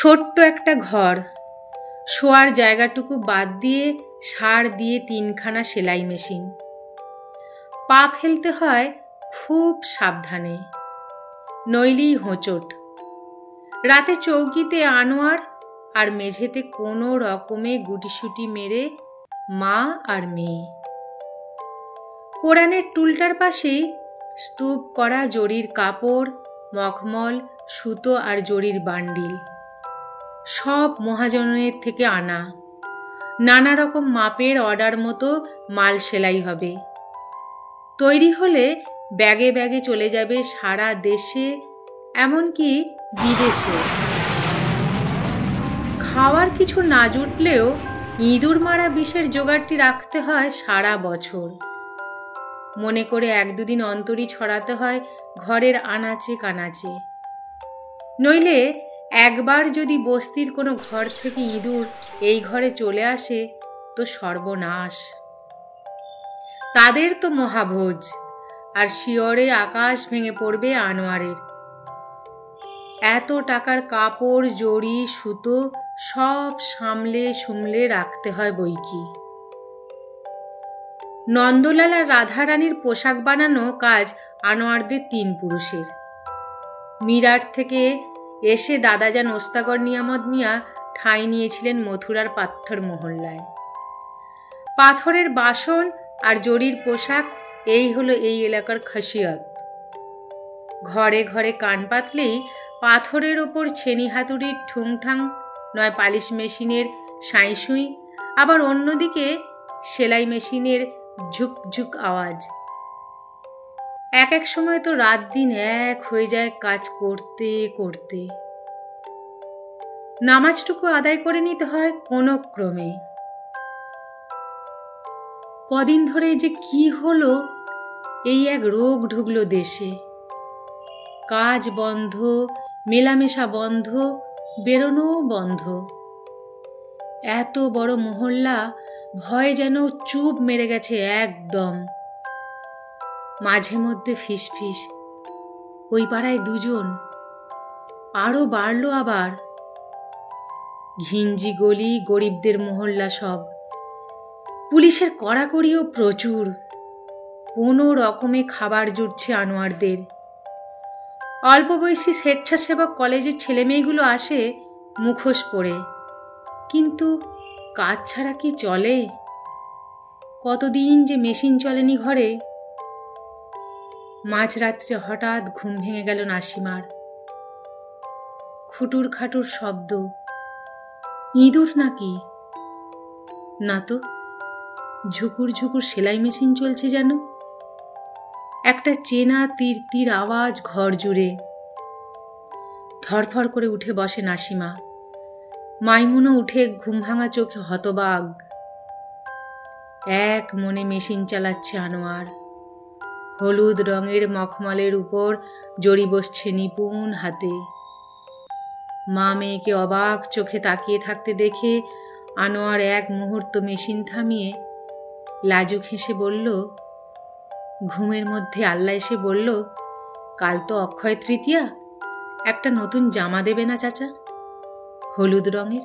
ছোট্ট একটা ঘর, শোয়ার জায়গাটুকু বাদ দিয়ে সার দিয়ে 3খানা সেলাই মেশিন। পা ফেলতে হয় খুব সাবধানে, নইলেই হোঁচট। রাতে চৌকিতে আনোয়ার আর মেঝেতে কোনো রকমে গুটিসুটি মেরে মা আর মেয়ে। কোরানের টুলটার পাশেই স্তূপ করা জরির কাপড়, মখমল, সুতো আর জরির বান্ডিল, সব মহাজনের থেকে আনা। নানা রকম মাপের অর্ডার মতো মাল সেলাই হবে। তৈরি হলে ব্যাগে ব্যাগে চলে যাবে সারা দেশে, এমনকি বিদেশে। খাওয়ার কিছু না জুটলেও ইঁদুর মারা বিষের জোগাড়টি রাখতে হয় সারা বছর। মনে করে 1-2 দিন অন্তরই ছড়াতে হয় ঘরের আনাচে কানাচে। নইলে একবার যদি বস্তির কোনো ঘর থেকে ইঁদুর এই ঘরে চলে আসে তো সর্বনাশ। তাদের তো মহাভোজ, আর শিয়রে আকাশ ভেঙে পড়বে আনোয়ারের। এত টাকার কাপড়, জড়ি, সুতো সব সামলে সুমলে রাখতে হয় বইকি। নন্দলাল আর রাধারানীর পোশাক বানানো কাজ আনোয়ারদের 3 পুরুষের। মিরাট থেকে এসে দাদাজান ওস্তাগর নিয়ামত মিয়া ঠাঁই নিয়েছিলেন মথুরার পাথর মহল্লায়। পাথরের বাসন আর জরির পোশাক এই হলো এই এলাকার খাসিয়ত। ঘরে ঘরে কান পাতলেই পাথরের ওপর ছেনি হাতুড়ির ঠুংঠাং, নয় পালিশ মেশিনের সাঁইসুঁই, আবার অন্যদিকে সেলাই মেশিনের ঝুকঝুক আওয়াজ। এক সময় তো রাত দিন এক হয়ে যায় কাজ করতে করতে। নামাজটুকু আদায় করে নিতে হয় কোনো ক্রমে। কদিন ধরে যে কি হলো, এই এক রোগ ঢুকলো দেশে। কাজ বন্ধ, মেলামেশা বন্ধ, বেরোনো বন্ধ। এত বড় মহল্লা ভয় যেন চুপ মেরে গেছে একদম। মাঝে মধ্যে ফিসফিস, ওই পাড়ায় 2জন, আরো বাড়লো আবার। ঘিঞ্জি গলি, গরিবদের মহল্লা সব। পুলিশের কড়াকড়িও প্রচুর। কোনো রকমে খাবার জুটছে আনোয়ারদের। অল্প বয়সী স্বেচ্ছাসেবক কলেজের ছেলেমেয়েগুলো আসে মুখোশ পরে, কিন্তু কাজ ছাড়া কি চলে? কতদিন যে মেশিন চলেনি ঘরে। মাঝরাত্রে হঠাৎ ঘুম ভেঙে গেল নাসিমার। খুটুর খাটুর শব্দ। ইঁদুর নাকি? না তো, ঝুকুর ঝুকুর সেলাই মেশিন চলছে যেন। একটা চেনা তীর তীর আওয়াজ ঘর জুড়ে। ধরফর করে উঠে বসে নাসিমা। মাইমুনও উঠে ঘুম ভাঙা চোখে হতবাগ। এক মনে মেশিন চালাচ্ছে আনোয়ার। হলুদ রঙের মখমলের উপর জড়ি বসছে নিপুণ হাতে। মা মেয়েকে অবাক চোখে তাকিয়ে থাকতে দেখে আনোয়ার এক মুহূর্ত মেশিন থামিয়ে লাজুক হেসে বলল, ঘুমের মধ্যে আল্লাহ এসে বলল, কাল তো অক্ষয় তৃতীয়া, একটা নতুন জামা দেবে না চাচা, হলুদ রঙের?